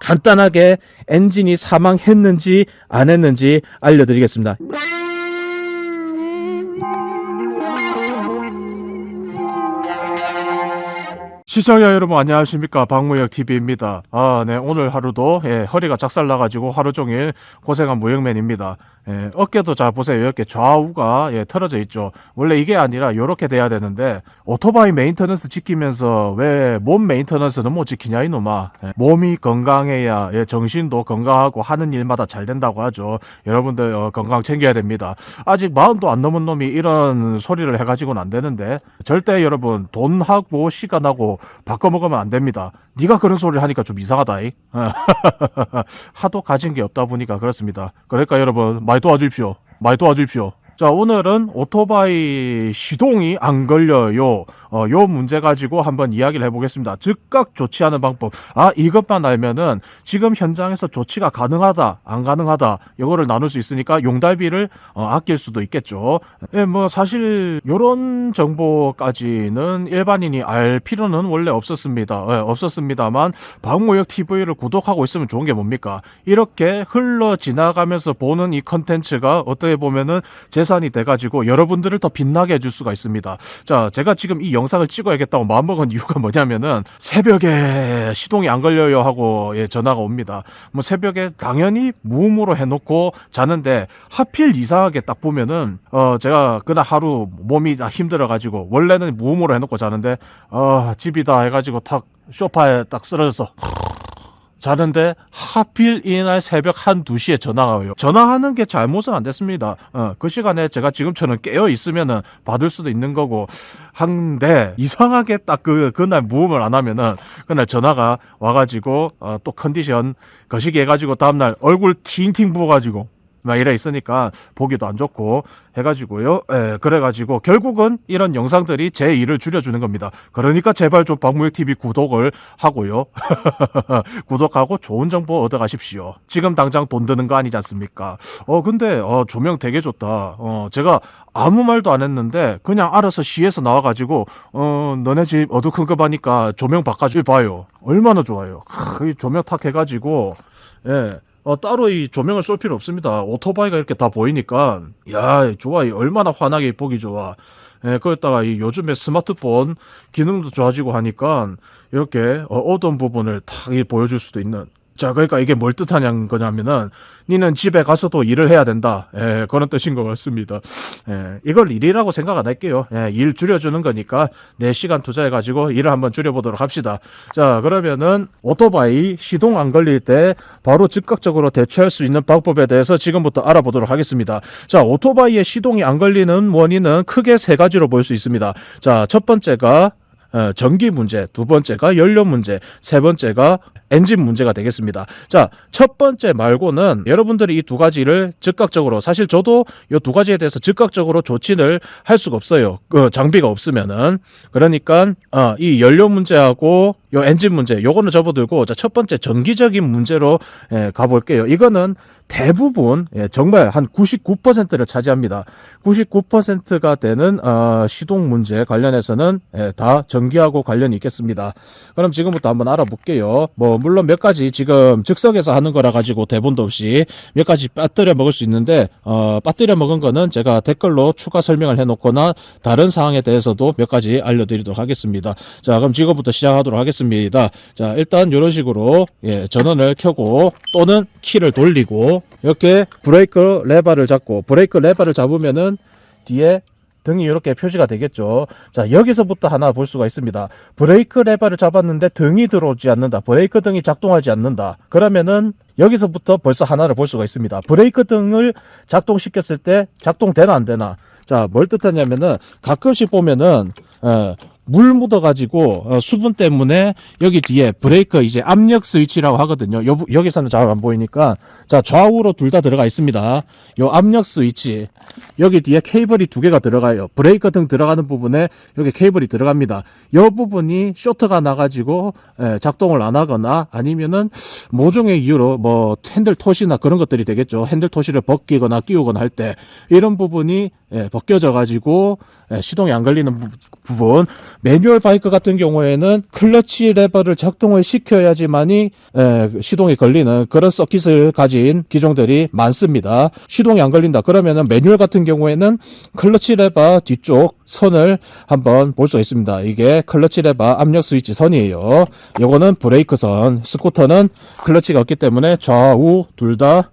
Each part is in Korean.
간단하게 엔진이 사망했는지 안 했는지 알려드리겠습니다. 시청자 여러분 안녕하십니까, 박무혁TV입니다. 네, 오늘 하루도 허리가 작살나가지고 하루종일 고생한 무역맨입니다. 어깨도 자 보세요. 이렇게 좌우가 틀어져 있죠. 원래 이게 아니라 이렇게 돼야 되는데 오토바이 메인터넌스 지키면서 왜 몸 메인터넌스는 못 지키냐 이놈아. 몸이 건강해야 정신도 건강하고 하는 일마다 잘 된다고 하죠. 여러분들 건강 챙겨야 됩니다. 아직 40도 안 넘은 놈이 이런 소리를 해가지고는 안 되는데 절대 여러분 돈하고 시간하고 바꿔먹으면 안 됩니다. 네가 그런 소리를 하니까 좀 이상하다. 하도 가진 게 없다 보니까 그렇습니다. 그러니까 여러분 많이 도와주십시오. 많이 도와주십시오. 자, 오늘은 오토바이 시동이 안 걸려요. 요 문제 가지고 한번 이야기를 해보겠습니다. 즉각 조치하는 방법. 이것만 알면은 지금 현장에서 조치가 가능하다, 안 가능하다, 요거를 나눌 수 있으니까 용달비를 아낄 수도 있겠죠. 뭐 사실 요런 정보까지는 일반인이 알 필요는 원래 없었습니다. 없었습니다만 박무혁 TV를 구독하고 있으면 좋은 게 뭡니까? 이렇게 흘러 지나가면서 보는 이 컨텐츠가 어떻게 보면은 재산이 돼가지고 여러분들을 더 빛나게 해줄 수가 있습니다. 자, 제가 지금 이 영상을 찍어야겠다고 마음먹은 이유가 뭐냐면은 새벽에 시동이 안 걸려요 하고 전화가 옵니다. 뭐 새벽에 당연히 무음으로 해놓고 자는데 하필 이상하게 딱 보면은 제가 그날 하루 몸이 다 힘들어가지고 원래는 무음으로 해놓고 자는데 집이다 해가지고 탁 소파에 딱 쓰러져서 자는데 하필 이날 새벽 1-2시에 전화가 와요. 전화하는 게 잘못은 안 됐습니다. 그 시간에 제가 지금처럼 깨어 있으면은 받을 수도 있는 거고 한데 이상하게 딱 그날 무음을 안 하면은 그날 전화가 와가지고 또 컨디션 거시기 해가지고 다음날 얼굴 팅팅 부어가지고 막 이래 있으니까 보기도 안 좋고 해가지고요. 그래가지고 결국은 이런 영상들이 제 일을 줄여주는 겁니다. 그러니까 제발 좀 박무혁TV 구독을 하고요. 구독하고 좋은 정보 얻어가십시오. 지금 당장 돈 드는 거 아니지 않습니까? 근데 조명 되게 좋다. 제가 아무 말도 안 했는데 그냥 알아서 시에서 나와가지고 너네 집 어두컴컴하니까 조명 바꿔줘 봐요. 얼마나 좋아요. 이 조명 탁 해가지고 따로 이 조명을 쏠 필요 없습니다. 오토바이가 이렇게 다 보이니까 야 좋아. 얼마나 환하게 보기 좋아. 거기다가 이 요즘에 스마트폰 기능도 좋아지고 하니까 이렇게 어두운 부분을 탁 보여줄 수도 있는. 자, 그러니까 이게 뭘 뜻하냐는 거냐면은 니는 집에 가서도 일을 해야 된다. 그런 뜻인 것 같습니다. 이걸 일이라고 생각 안 할게요. 일 줄여주는 거니까 내 시간 투자해가지고 일을 한번 줄여보도록 합시다. 자, 그러면은 오토바이 시동 안 걸릴 때 바로 즉각적으로 대처할 수 있는 방법에 대해서 지금부터 알아보도록 하겠습니다. 자, 오토바이의 시동이 안 걸리는 원인은 크게 3가지로 볼 수 있습니다. 자, 첫 번째가 전기 문제, 두 번째가 연료 문제, 세 번째가 엔진 문제가 되겠습니다. 자, 첫 번째 말고는 여러분들이 이 2가지를 즉각적으로, 사실 저도 이 2가지에 대해서 즉각적으로 조치를 할 수가 없어요. 장비가 없으면은. 그러니까 이 연료 문제하고 요 엔진 문제, 요거는 접어들고, 자, 첫 번째 전기적인 문제로 가볼게요. 이거는 대부분 정말 한 99%를 차지합니다. 99%가 되는 시동 문제 관련해서는 다 전기하고 관련이 있겠습니다. 그럼 지금부터 한번 알아볼게요. 물론 몇 가지 지금 즉석에서 하는 거라 가지고 대본도 없이 몇 가지 빠뜨려 먹을 수 있는데 빠뜨려 먹은 거는 제가 댓글로 추가 설명을 해놓거나 다른 사항에 대해서도 몇 가지 알려드리도록 하겠습니다. 자, 그럼 지금부터 시작하도록 하겠습니다. 자, 일단 이런 식으로 전원을 켜고 또는 키를 돌리고 이렇게 브레이크 레버를 잡고, 브레이크 레버를 잡으면은 뒤에 등이 이렇게 표시가 되겠죠. 자, 여기서부터 하나 볼 수가 있습니다. 브레이크 레버를 잡았는데 등이 들어오지 않는다. 브레이크 등이 작동하지 않는다. 그러면은 여기서부터 벌써 하나를 볼 수가 있습니다. 브레이크 등을 작동시켰을 때 작동되나 안 되나. 자, 뭘 뜻하냐면은 가끔씩 보면은 물 묻어가지고 수분 때문에 여기 뒤에 브레이크 이제 압력 스위치라고 하거든요. 여기서는 잘 안 보이니까, 자, 좌우로 둘 다 들어가 있습니다. 요 압력 스위치 여기 뒤에 케이블이 2개가 들어가요. 브레이크 등 들어가는 부분에 여기 케이블이 들어갑니다. 요 부분이 쇼트가 나가지고 작동을 안 하거나 아니면은 모종의 이유로 뭐 핸들 토시나 그런 것들이 되겠죠. 핸들 토시를 벗기거나 끼우거나 할 때 이런 부분이 벗겨져 가지고 시동이 안 걸리는 부분. 매뉴얼 바이크 같은 경우에는 클러치 레버를 작동을 시켜야지만이 시동이 걸리는 그런 서킷을 가진 기종들이 많습니다. 시동이 안 걸린다 그러면은 매뉴얼 같은 경우에는 클러치 레버 뒤쪽 선을 한번 볼 수가 있습니다. 이게 클러치 레버 압력 스위치 선이에요. 요거는 브레이크 선. 스쿠터는 클러치가 없기 때문에 좌우 둘 다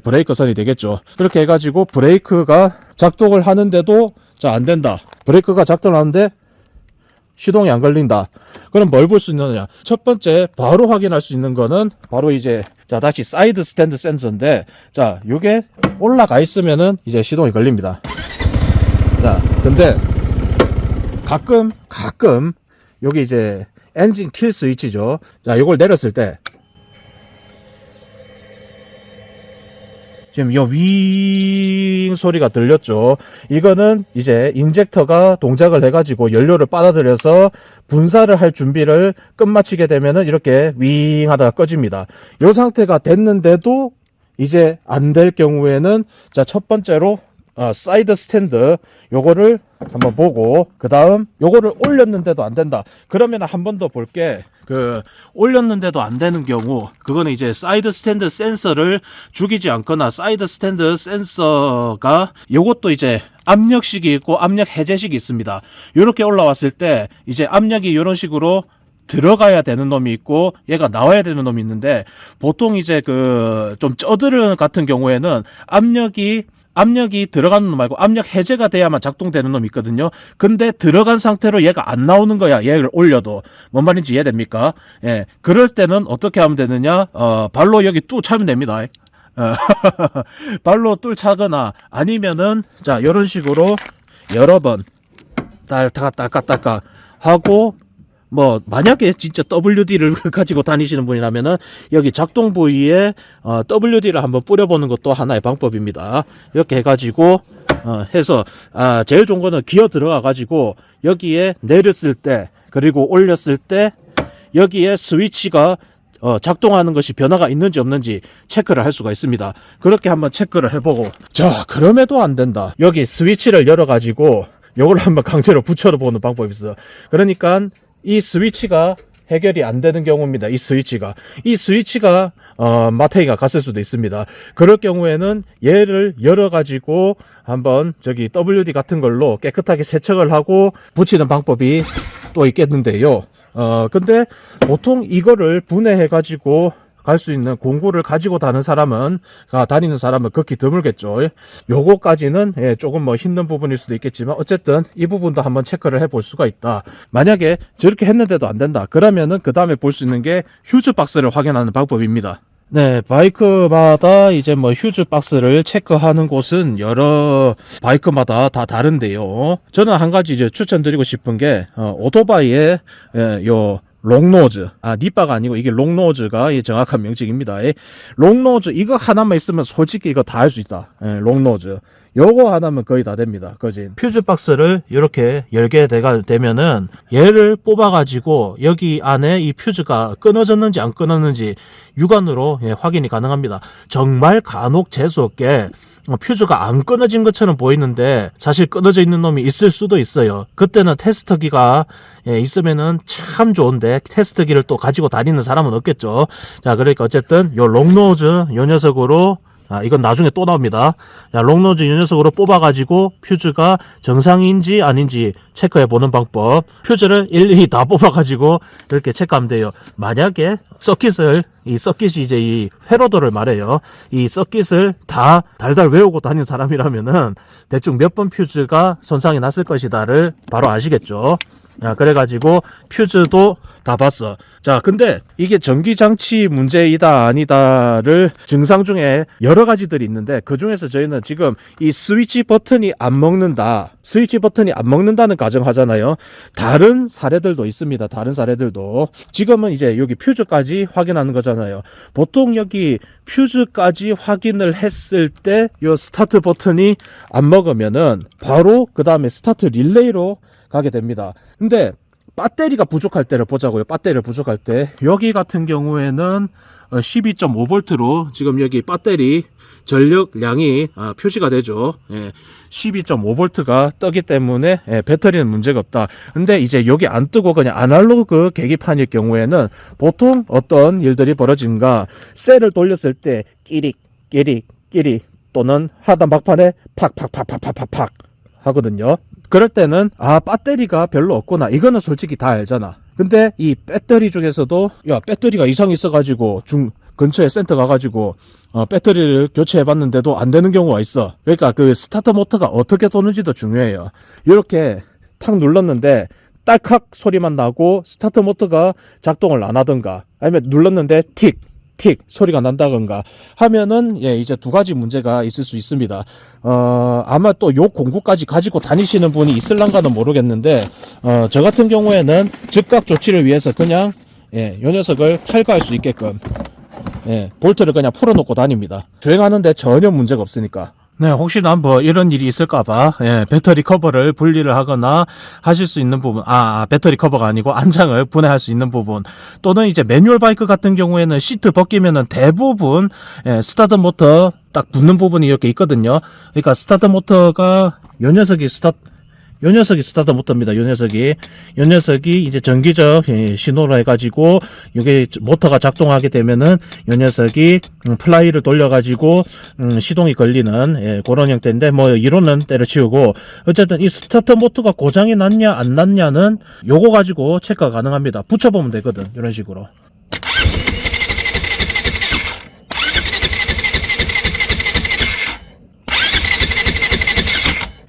브레이크 선이 되겠죠. 그렇게 해가지고 브레이크가 작동을 하는데도 안 된다. 브레이크가 작동을 하는데 시동이 안 걸린다. 그럼 뭘 볼 수 있느냐? 첫 번째 바로 확인할 수 있는 거는 바로 이제 다시 사이드 스탠드 센서인데 요게 올라가 있으면은 이제 시동이 걸립니다. 근데 가끔 여기 이제 엔진 킬 스위치죠. 요걸 내렸을 때 지금 윙 소리가 들렸죠. 이거는 이제 인젝터가 동작을 해가지고 연료를 빨아들여서 분사를 할 준비를 끝마치게 되면은 이렇게 윙 하다가 꺼집니다. 이 상태가 됐는데도 이제 안 될 경우에는 첫 번째로 사이드 스탠드 요거를 한번 보고 그 다음 요거를 올렸는데도 안 된다. 그러면 한 번 더 볼게. 올렸는데도 안 되는 경우 그거는 이제 사이드 스탠드 센서를 죽이지 않거나 사이드 스탠드 센서가 요것도 이제 압력식이 있고 압력 해제식이 있습니다. 요렇게 올라왔을 때 이제 압력이 요런 식으로 들어가야 되는 놈이 있고 얘가 나와야 되는 놈이 있는데 보통 이제 좀 쩌드르 같은 경우에는 압력이 들어가는 놈 말고 압력 해제가 돼야만 작동되는 놈이 있거든요. 근데 들어간 상태로 얘가 안 나오는 거야. 얘를 올려도. 뭔 말인지 이해됩니까? 그럴 때는 어떻게 하면 되느냐? 발로 여기 뚝 차면 됩니다. 발로 뚝 차거나 아니면은 요런 식으로 여러 번 딸깍 하고 만약에 진짜 WD를 가지고 다니시는 분이라면은 여기 작동 부위에 WD를 한번 뿌려보는 것도 하나의 방법입니다. 이렇게 해가지고 해서 제일 좋은 거는 기어 들어가 가지고 여기에 내렸을 때 그리고 올렸을 때 여기에 스위치가 작동하는 것이 변화가 있는지 없는지 체크를 할 수가 있습니다. 그렇게 한번 체크를 해보고 그럼에도 안 된다. 여기 스위치를 열어 가지고 요걸 한번 강제로 붙여보는 방법이 있어. 그러니까 이 스위치가 해결이 안 되는 경우입니다. 이 스위치가 마태이가 갔을 수도 있습니다. 그럴 경우에는 얘를 열어 가지고 한번 WD 같은 걸로 깨끗하게 세척을 하고 붙이는 방법이 또 있겠는데요. 근데 보통 이거를 분해해 가지고 갈 수 있는 공구를 가지고 다니는 사람은 극히 드물겠죠. 요거까지는 조금 힘든 부분일 수도 있겠지만 어쨌든 이 부분도 한번 체크를 해볼 수가 있다. 만약에 저렇게 했는데도 안 된다. 그러면은 그 다음에 볼 수 있는 게 휴즈 박스를 확인하는 방법입니다. 바이크마다 이제 휴즈 박스를 체크하는 곳은 여러 바이크마다 다 다른데요. 저는 한 가지 이제 추천드리고 싶은 게 오토바이의 요 롱노즈, 니바가 아니고 이게 롱노즈가 정확한 명칭입니다. 롱노즈 이거 하나만 있으면 솔직히 이거 다 할 수 있다. 롱노즈 요거 하나면 거의 다 됩니다. 거진 퓨즈 박스를 이렇게 열게 되면은 얘를 뽑아 가지고 여기 안에 이 퓨즈가 끊어졌는지 안 끊었는지 육안으로 확인이 가능합니다. 정말 간혹 재수 없게 퓨즈가 안 끊어진 것처럼 보이는데 사실 끊어져 있는 놈이 있을 수도 있어요. 그때는 테스터기가 있으면은 참 좋은데 테스터기를 또 가지고 다니는 사람은 없겠죠. 그러니까 어쨌든 요 롱노즈 요 녀석으로 이건 나중에 또 나옵니다. 롱노즈 이 녀석으로 뽑아가지고 퓨즈가 정상인지 아닌지 체크해보는 방법. 퓨즈를 일일이 다 뽑아가지고 이렇게 체크하면 돼요. 만약에 이 서킷이 이제 이 회로도를 말해요. 이 서킷을 다 달달 외우고 다니는 사람이라면은 대충 몇 번 퓨즈가 손상이 났을 것이다를 바로 아시겠죠. 그래가지고 퓨즈도 다 봤어. 근데 이게 전기장치 문제이다 아니다를 증상 중에 여러 가지들이 있는데 그 중에서 저희는 지금 이 스위치 버튼이 안 먹는다는 가정하잖아요. 다른 사례들도 있습니다. 다른 사례들도 지금은 이제 여기 퓨즈까지 확인하는 거잖아요. 보통 여기 퓨즈까지 확인을 했을 때 이 스타트 버튼이 안 먹으면은 바로 그 다음에 스타트 릴레이로 가게 됩니다. 근데 배터리가 부족할 때를 보자고요. 배터리가 부족할 때 여기 같은 경우에는 12.5V로 지금 여기 배터리 전력량이 표시가 되죠. 12.5V가 뜨기 때문에 배터리는 문제가 없다. 근데 이제 여기 안 뜨고 그냥 아날로그 계기판일 경우에는 보통 어떤 일들이 벌어진가, 셀을 돌렸을 때 끼릭 끼릭 끼릭 또는 하단 막판에 팍팍팍팍팍팍 하거든요. 그럴 때는 배터리가 별로 없구나, 이거는 솔직히 다 알잖아. 근데 이 배터리 중에서도 배터리가 이상이 있어가지고 근처에 센터 가가지고 배터리를 교체해 봤는데도 안 되는 경우가 있어. 그러니까 그 스타터 모터가 어떻게 도는지도 중요해요. 이렇게 탁 눌렀는데 딸칵 소리만 나고 스타터 모터가 작동을 안 하던가, 아니면 눌렀는데 틱 소리가 난다던가 하면은 이제 두 가지 문제가 있을 수 있습니다. 아마 또 요 공구까지 가지고 다니시는 분이 있을란가는 모르겠는데, 저 같은 경우에는 즉각 조치를 위해서 그냥 요 녀석을 탈거할 수 있게끔 볼트를 그냥 풀어놓고 다닙니다. 주행하는데 전혀 문제가 없으니까. 네, 혹시나 뭐 이런 일이 있을까봐 배터리 커버를 분리를 하거나 하실 수 있는 부분, 배터리 커버가 아니고 안장을 분해할 수 있는 부분, 또는 이제 매뉴얼 바이크 같은 경우에는 시트 벗기면은 대부분 스타트 모터 딱 붙는 부분이 이렇게 있거든요. 그러니까 스타트 모터가 요 녀석이 스타터 모터입니다. 요 녀석이 이제 전기적 신호로 해가지고 이게 모터가 작동하게 되면은 요 녀석이 플라이를 돌려가지고 시동이 걸리는 그런 형태인데, 뭐 이론은 때려치우고 어쨌든 이 스타터 모터가 고장이 났냐 안 났냐는 요거 가지고 체크가 가능합니다. 붙여보면 되거든, 이런 식으로.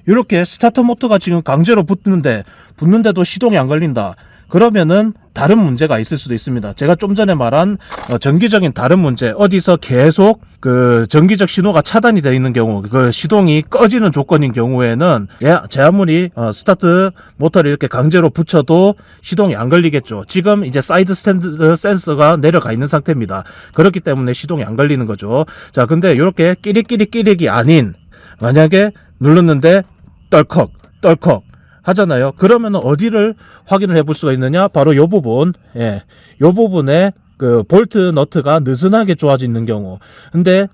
이렇게 스타터 모터가 지금 강제로 붙는데도 시동이 안 걸린다. 그러면은 다른 문제가 있을 수도 있습니다. 제가 좀 전에 말한 전기적인 다른 문제, 어디서 계속 그 전기적 신호가 차단이 되어 있는 경우, 그 시동이 꺼지는 조건인 경우에는 제 아무리 스타트 모터를 이렇게 강제로 붙여도 시동이 안 걸리겠죠. 지금 이제 사이드 스탠드 센서가 내려가 있는 상태입니다. 그렇기 때문에 시동이 안 걸리는 거죠. 자, 근데 이렇게 끼릭이 아닌, 만약에 눌렀는데 떨컥 하잖아요. 그러면 어디를 확인을 해볼 수가 있느냐? 바로 요 부분, 요 부분에 그 볼트 너트가 느슨하게 좋아지는 경우. 근데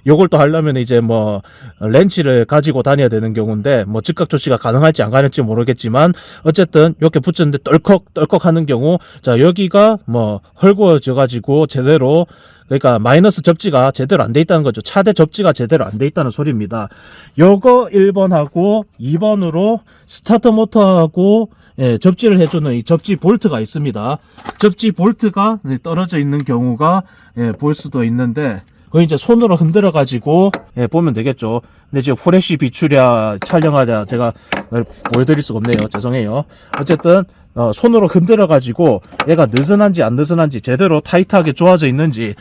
요걸 또 하려면 이제 뭐 렌치를 가지고 다녀야 되는 경우인데, 뭐 즉각 조치가 가능할지 안 가능할지 모르겠지만 어쨌든 이렇게 붙였는데 떨컥 하는 경우, 자, 여기가 뭐 헐거워져 가지고 제대로, 그러니까 마이너스 접지가 제대로 안 돼 있다는 거죠. 차대 접지가 제대로 안 돼 있다는 소리입니다. 요거 1번하고 2번으로 스타터 모터하고 접지를 해주는 이 접지 볼트가 있습니다. 접지 볼트가 떨어져 있는 경우가 볼 수도 있는데, 그거 이제 손으로 흔들어 가지고 보면 되겠죠. 근데 지금 후레쉬 비추랴 촬영하랴 제가 보여드릴 수가 없네요. 죄송해요. 어쨌든 손으로 흔들어 가지고 얘가 느슨한지 안 느슨한지, 제대로 타이트하게 조아져 있는지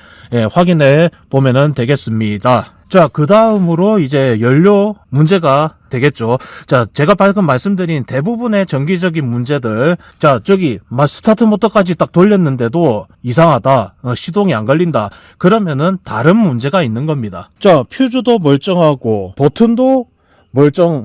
확인해 보면은 되겠습니다. 자, 그 다음으로 이제 연료 문제가 되겠죠. 자, 제가 방금 말씀드린 대부분의 전기적인 문제들, 자, 저기 스타트 모터까지 딱 돌렸는데도 이상하다, 시동이 안 걸린다, 그러면은 다른 문제가 있는 겁니다. 자, 퓨즈도 멀쩡하고 버튼도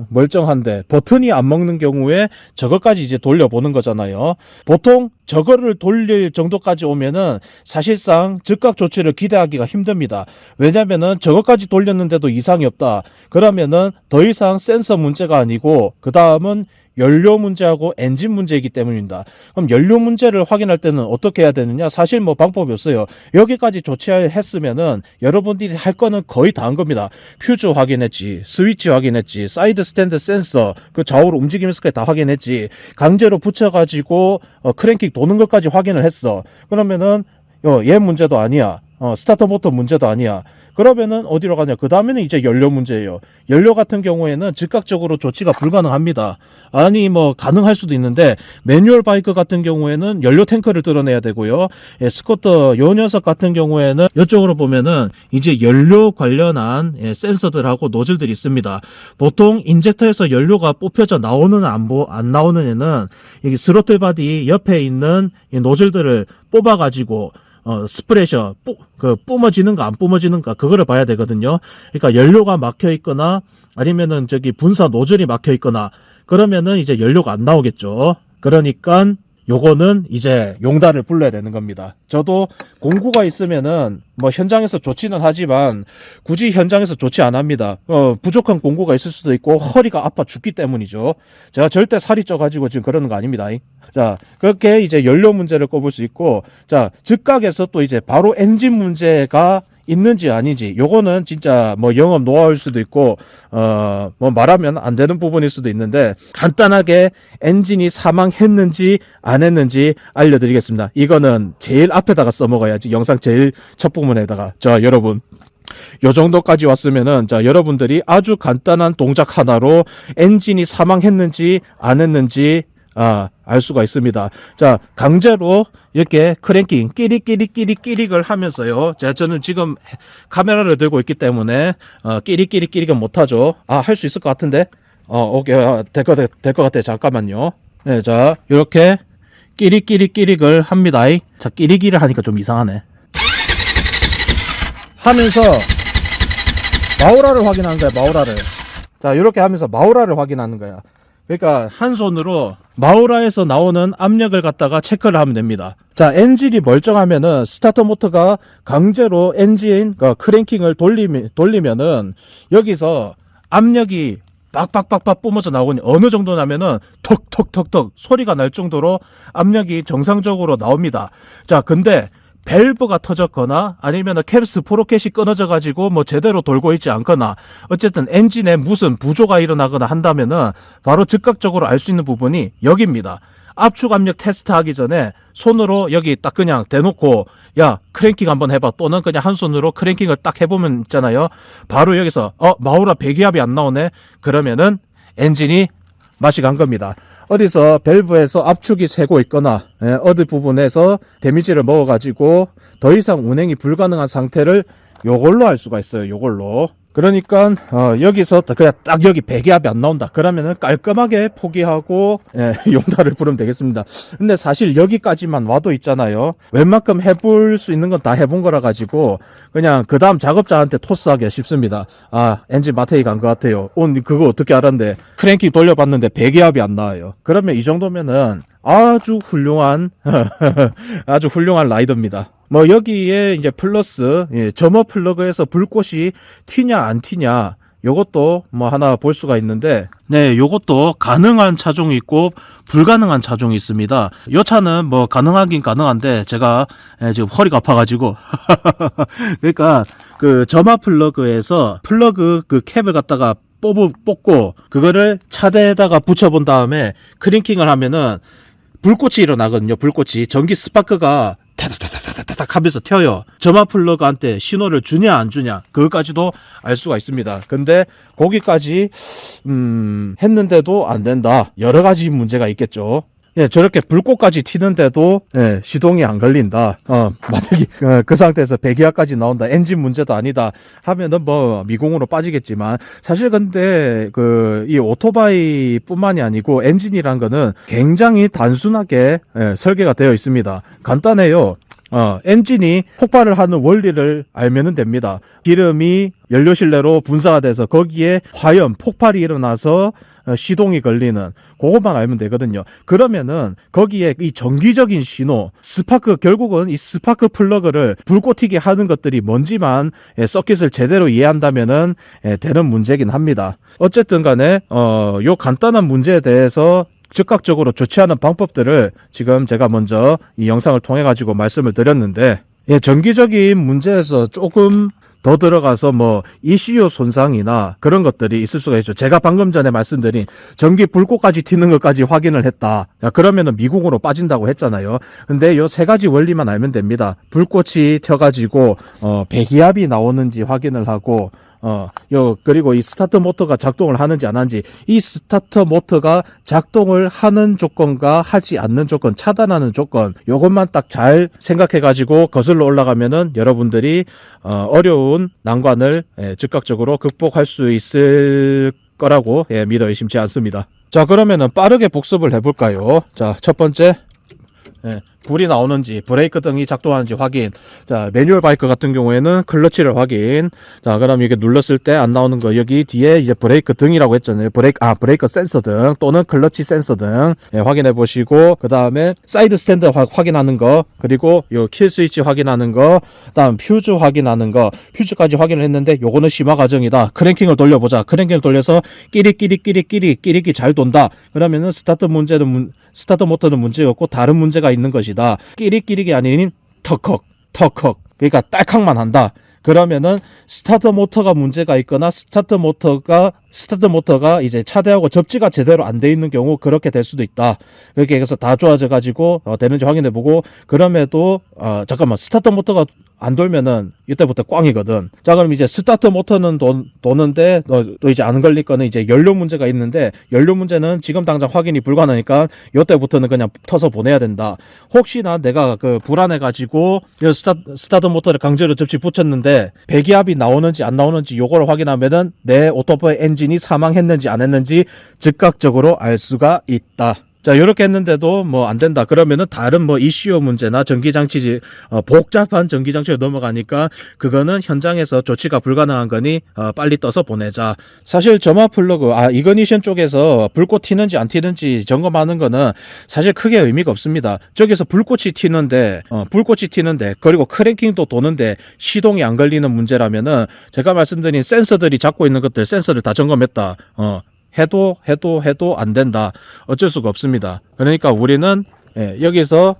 멀쩡한데 버튼이 안 먹는 경우에 저것까지 이제 돌려보는 거잖아요. 보통 저거를 돌릴 정도까지 오면은 사실상 즉각 조치를 기대하기가 힘듭니다. 왜냐면은 저것까지 돌렸는데도 이상이 없다. 그러면은 더 이상 센서 문제가 아니고 그 다음은 연료 문제하고 엔진 문제이기 때문입니다. 그럼 연료 문제를 확인할 때는 어떻게 해야 되느냐? 사실 뭐 방법이 없어요. 여기까지 조치했으면은 여러분들이 할 거는 거의 다 한 겁니다. 퓨즈 확인했지, 스위치 확인했지, 사이드 스탠드 센서, 그 좌우로 움직이면서 다 확인했지, 강제로 붙여가지고 크랭킹 도는 것까지 확인을 했어. 그러면은 얘 문제도 아니야. 스타터 모터 문제도 아니야. 그러면은 어디로 가냐? 그 다음에는 이제 연료 문제예요. 연료 같은 경우에는 즉각적으로 조치가 불가능합니다. 아니 뭐 가능할 수도 있는데, 매뉴얼 바이크 같은 경우에는 연료 탱크를 뚫어내야 되고요. 스쿠터 요 녀석 같은 경우에는 이쪽으로 보면은 이제 연료 관련한 센서들하고 노즐들이 있습니다. 보통 인젝터에서 연료가 뽑혀져 나오는 안 나오느냐는 여기 스로틀 바디 옆에 있는 이 노즐들을 뽑아가지고 스프레셔 뿜어지는가 안 뿜어지는가 그거를 봐야 되거든요. 그러니까 연료가 막혀 있거나 아니면은 저기 분사 노즐이 막혀 있거나 그러면은 이제 연료가 안 나오겠죠. 그러니까 요거는 이제 용달을 불러야 되는 겁니다. 저도 공구가 있으면은 뭐 현장에서 좋지는 하지만 굳이 현장에서 좋지 않 합니다. 부족한 공구가 있을 수도 있고 허리가 아파 죽기 때문이죠. 제가 절대 살이 쪄가지고 지금 그러는 거 아닙니다. 자, 그렇게 이제 연료 문제를 꼽을 수 있고, 자, 즉각에서 또 이제 바로 엔진 문제가 있는지 아닌지, 요거는 진짜 뭐 영업 노하우일 수도 있고 뭐 말하면 안 되는 부분일 수도 있는데, 간단하게 엔진이 사망했는지 안 했는지 알려드리겠습니다. 이거는 제일 앞에다가 써먹어야지. 영상 제일 첫 부분에다가. 자, 여러분, 요 정도까지 왔으면은, 자, 여러분들이 아주 간단한 동작 하나로 엔진이 사망했는지 안 했는지 알 수가 있습니다. 자, 강제로 이렇게 크랭킹 끼릭을 하면서요. 자, 저는 지금 카메라를 들고 있기 때문에 끼릭은 못하죠. 할 수 있을 것 같은데. 오케이. 될 것 같아. 잠깐만요. 네, 자, 이렇게 끼릭을 합니다. 자, 끼릭을 하니까 좀 이상하네. 하면서 마우라를 확인하는 거야. 마우라를. 자, 이렇게 하면서 마우라를 확인하는 거야. 그러니까 한 손으로 마우라에서 나오는 압력을 갖다가 체크를 하면 됩니다. 자, 엔진이 멀쩡하면은 스타터 모터가 강제로 엔진 크랭킹을 돌리면은 여기서 압력이 빡빡 뿜어져 나오니 어느 정도 나면은 턱 소리가 날 정도로 압력이 정상적으로 나옵니다. 자, 근데 밸브가 터졌거나 아니면 캡스 프로켓이 끊어져 가지고 뭐 제대로 돌고 있지 않거나 어쨌든 엔진에 무슨 부조가 일어나거나 한다면은 바로 즉각적으로 알 수 있는 부분이 여기입니다. 압축 압력 테스트 하기 전에 손으로 여기 딱 그냥 대놓고 야, 크랭킹 한번 해봐, 또는 그냥 한 손으로 크랭킹을 딱 해보면 있잖아요. 바로 여기서 마우라 배기압이 안 나오네, 그러면은 엔진이 맛이 간 겁니다. 어디서 밸브에서 압축이 새고 있거나 어디 부분에서 데미지를 먹어가지고 더 이상 운행이 불가능한 상태를 요걸로 알 수가 있어요. 요걸로. 그러니까 여기서 그냥 딱 여기 배기압이 안 나온다, 그러면은 깔끔하게 포기하고 용달을 부르면 되겠습니다. 근데 사실 여기까지만 와도 있잖아요, 웬만큼 해볼 수 있는 건 다 해본 거라 가지고 그냥 그 다음 작업자한테 토스하기가 쉽습니다. 엔진 마테이 간 것 같아요. 그거 어떻게 알았는데 크랭킹 돌려봤는데 배기압이 안 나와요. 그러면 이 정도면은 아주 훌륭한 아주 훌륭한 라이더입니다. 뭐 여기에 이제 플러스 점화 플러그에서 불꽃이 튀냐 안 튀냐, 요것도 뭐 하나 볼 수가 있는데, 네, 요것도 가능한 차종이 있고 불가능한 차종이 있습니다. 요 차는 뭐 가능하긴 가능한데 제가 지금 허리가 아파가지고 그러니까 그 점화 플러그에서 플러그 그 캡을 갖다가 뽑고 그거를 차대에다가 붙여본 다음에 크랭킹을 하면은 불꽃이 일어나거든요. 불꽃이, 전기 스파크가 타닥타닥 하면서 튀어요. 점화 플러그한테 신호를 주냐 안 주냐, 그것까지도 알 수가 있습니다. 근데 거기까지 했는데도 안 된다, 여러 가지 문제가 있겠죠. 저렇게 불꽃까지 튀는데도 시동이 안 걸린다, 만약에 그 상태에서 배기압까지 나온다, 엔진 문제도 아니다 하면은 뭐 미궁으로 빠지겠지만, 사실 근데 이 오토바이 뿐만이 아니고 엔진이란 거는 굉장히 단순하게 설계가 되어 있습니다. 간단해요. 엔진이 폭발을 하는 원리를 알면은 됩니다. 기름이 연료실내로 분사가 돼서 거기에 화염, 폭발이 일어나서 시동이 걸리는, 그것만 알면 되거든요. 그러면은 거기에 이 정기적인 신호, 스파크, 결국은 이 스파크 플러그를 불꽃 튀게 하는 것들이 뭔지만 서킷을 제대로 이해한다면은 되는 문제긴 합니다. 어쨌든 간에 요 간단한 문제에 대해서 즉각적으로 조치하는 방법들을 지금 제가 먼저 이 영상을 통해 가지고 말씀을 드렸는데, 정기적인 문제에서 조금 더 들어가서 뭐 ECU 손상이나 그런 것들이 있을 수가 있죠. 제가 방금 전에 말씀드린 전기 불꽃까지 튀는 것까지 확인을 했다, 그러면은 미궁으로 빠진다고 했잖아요. 근데 요 세 가지 원리만 알면 됩니다. 불꽃이 튀어가지고 배기압이 나오는지 확인을 하고, 그리고 이 스타트 모터가 작동을 하는지 안 하는지, 이 스타트 모터가 작동을 하는 조건과 하지 않는 조건, 차단하는 조건, 요것만 딱 잘 생각해 가지고 거슬러 올라가면은 여러분들이 어려운 난관을 즉각적으로 극복할 수 있을 거라고 믿어 의심치 않습니다. 자, 그러면은 빠르게 복습을 해볼까요? 자, 첫 번째, 예, 불이 나오는지 브레이크 등이 작동하는지 확인. 자, 매뉴얼 바이크 같은 경우에는 클러치를 확인. 자, 그럼 이게 눌렀을 때 안 나오는 거 여기 뒤에 이제 브레이크 등이라고 했잖아요. 브레이크 센서 등 또는 클러치 센서 등 예, 확인해 보시고, 그 다음에 사이드 스탠드 확인하는 거, 그리고 요 킬 스위치 확인하는 거, 그다음 퓨즈 확인하는 거. 퓨즈까지 확인을 했는데 요거는 심화 과정이다. 크랭킹을 돌려보자. 크랭킹을 돌려서 끼리 잘 돈다. 그러면은 스타트 모터는 문제 없고 다른 문제가 있는 것이다. 끼리끼리가 아닌 턱헉. 그러니까 딸칵만 한다. 그러면은 스타트 모터가 문제가 있거나 스타트 모터가 이제 차대하고 접지가 제대로 안 돼 있는 경우 그렇게 될 수도 있다. 그렇게 해서 다 좋아져 가지고 되는지 확인해 보고, 그럼에도 잠깐만, 스타트 모터가 안 돌면은 이때부터 꽝이거든. 자, 그럼 이제 스타트 모터는 도는데 또 이제 안 걸릴 거는 이제 연료 문제가 있는데, 연료 문제는 지금 당장 확인이 불가능하니까 이때부터는 그냥 터서 보내야 된다. 혹시나 내가 그 불안해 가지고 스타트 모터를 강제로 접지 붙였는데 배기압이 나오는지 안 나오는지 요거를 확인하면은 내 오토바이 엔진이 사망했는지 안 했는지 즉각적으로 알 수가 있다. 자, 요렇게 했는데도 뭐 안 된다. 그러면은 다른 뭐 ECU 문제나 전기장치, 복잡한 전기장치로 넘어가니까 그거는 현장에서 조치가 불가능한 거니 빨리 떠서 보내자. 사실 점화 플러그, 이그니션 쪽에서 불꽃 튀는지 안 튀는지 점검하는 거는 사실 크게 의미가 없습니다. 저기서 불꽃이 튀는데 그리고 크랭킹도 도는데 시동이 안 걸리는 문제라면은 제가 말씀드린 센서들이 잡고 있는 것들, 센서를 다 점검했다. 해도 안 된다. 어쩔 수가 없습니다. 그러니까 우리는 여기서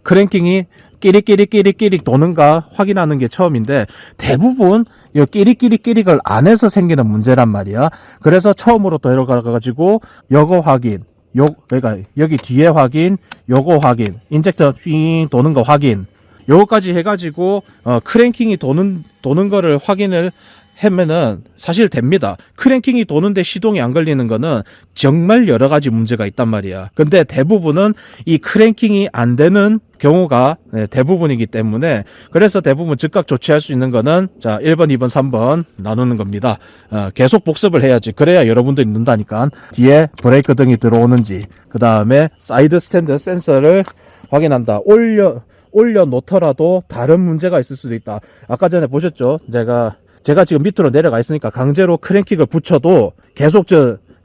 크랭킹이 끼리 도는가 확인하는 게 처음인데, 대부분 이 끼리를 안 해서 생기는 문제란 말이야. 그래서 처음으로 들어가가지고 요거 확인, 그러니까 여기 뒤에 확인, 요거 확인, 인젝터 삥 도는 거 확인, 요거까지 해가지고 크랭킹이 도는 거를 확인을 하면은 사실 됩니다. 크랭킹이 도는데 시동이 안 걸리는 거는 정말 여러 가지 문제가 있단 말이야. 근데 대부분은 이 크랭킹이 안 되는 경우가 대부분이기 때문에, 그래서 대부분 즉각 조치할 수 있는 거는 자 1번, 2번, 3번 나누는 겁니다. 계속 복습을 해야지. 그래야 여러분들이 는다니까. 뒤에 브레이크 등이 들어오는지, 그 다음에 사이드 스탠드 센서를 확인한다. 올려 놓더라도 다른 문제가 있을 수도 있다. 아까 전에 보셨죠? 제가 지금 밑으로 내려가 있으니까 강제로 크랭킹을 붙여도 계속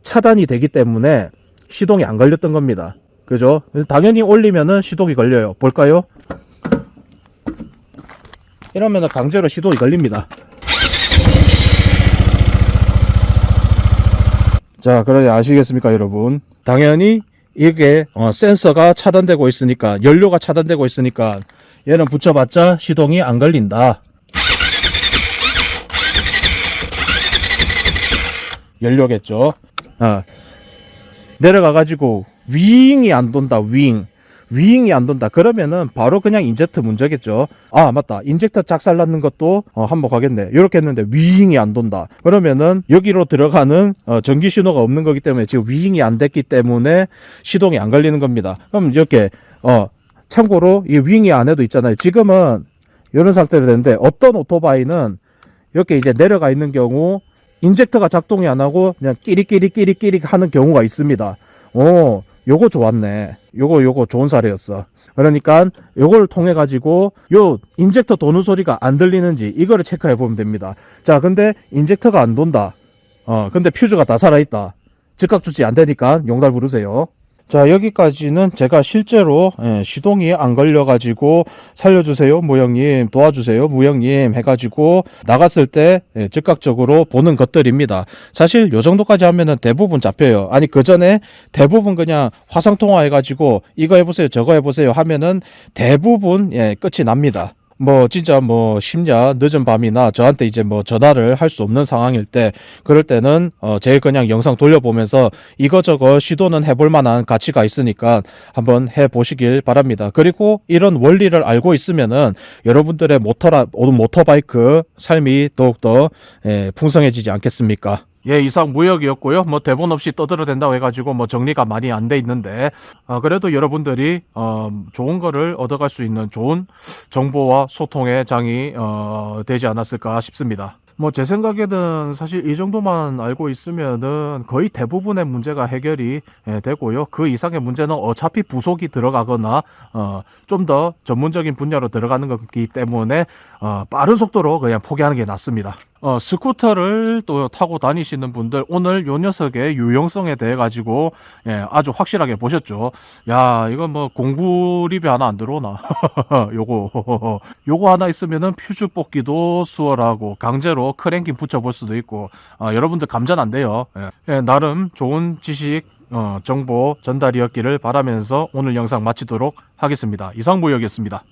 차단이 되기 때문에 시동이 안 걸렸던 겁니다. 그죠? 당연히 올리면은 시동이 걸려요. 볼까요? 이러면은 강제로 시동이 걸립니다. 자, 그러니 아시겠습니까, 여러분? 당연히 이게 센서가 차단되고 있으니까, 연료가 차단되고 있으니까 얘는 붙여봤자 시동이 안 걸린다. 연료겠죠. 내려가가지고 윙이 안 돈다. 윙이 안 돈다. 그러면은 바로 그냥 인젝터 문제겠죠. 맞다. 인젝터 작살 났는 것도 한번 가겠네. 이렇게 했는데 윙이 안 돈다. 그러면은 여기로 들어가는 전기 신호가 없는 거기 때문에 지금 윙이 안 됐기 때문에 시동이 안 걸리는 겁니다. 그럼 이렇게 참고로 이 윙이 안 해도 있잖아요. 지금은 이런 상태로 되는데, 어떤 오토바이는 이렇게 이제 내려가 있는 경우 인젝터가 작동이 안 하고 그냥 끼리 하는 경우가 있습니다. 요거 좋았네. 요거 좋은 사례였어. 그러니까 요걸 통해 가지고 요 인젝터 도는 소리가 안 들리는지 이거를 체크해 보면 됩니다. 자, 근데 인젝터가 안 돈다. 근데 퓨즈가 다 살아있다. 즉각 조치 안 되니까 용달 부르세요. 자, 여기까지는 제가 실제로 시동이 안 걸려가지고 살려주세요 무형님, 도와주세요 무형님 해가지고 나갔을 때 즉각적으로 보는 것들입니다. 사실 요 정도까지 하면은 대부분 잡혀요. 아니, 그 전에 대부분 그냥 화상통화 해가지고 이거 해보세요 저거 해보세요 하면은 대부분 끝이 납니다. 진짜 심야 늦은 밤이나 저한테 이제 전화를 할 수 없는 상황일 때, 그럴 때는 제일 그냥 영상 돌려보면서 이거저거 시도는 해볼 만한 가치가 있으니까 한번 해보시길 바랍니다. 그리고 이런 원리를 알고 있으면은 여러분들의 모터바이크 삶이 더욱더 풍성해지지 않겠습니까? 예, 이상 무역이었고요. 뭐 대본 없이 떠들어댄다고 해가지고 뭐 정리가 많이 안 돼 있는데, 그래도 여러분들이 좋은 거를 얻어갈 수 있는 좋은 정보와 소통의 장이 되지 않았을까 싶습니다. 뭐 제 생각에는 사실 이 정도만 알고 있으면은 거의 대부분의 문제가 해결이 되고요. 그 이상의 문제는 어차피 부속이 들어가거나 좀 더 전문적인 분야로 들어가는 거기 때문에 빠른 속도로 그냥 포기하는 게 낫습니다. 스쿠터를 또 타고 다니시는 분들 오늘 요 녀석의 유용성에 대해 가지고 아주 확실하게 보셨죠. 야, 이거 뭐 공구 리뷰 하나 안 들어오나? 요거 하나 있으면은 퓨즈 뽑기도 수월하고 강제로 크랭킹 붙여볼 수도 있고, 여러분들 감전 안 돼요. 나름 좋은 지식 정보 전달이었기를 바라면서 오늘 영상 마치도록 하겠습니다. 이상무역이었습니다.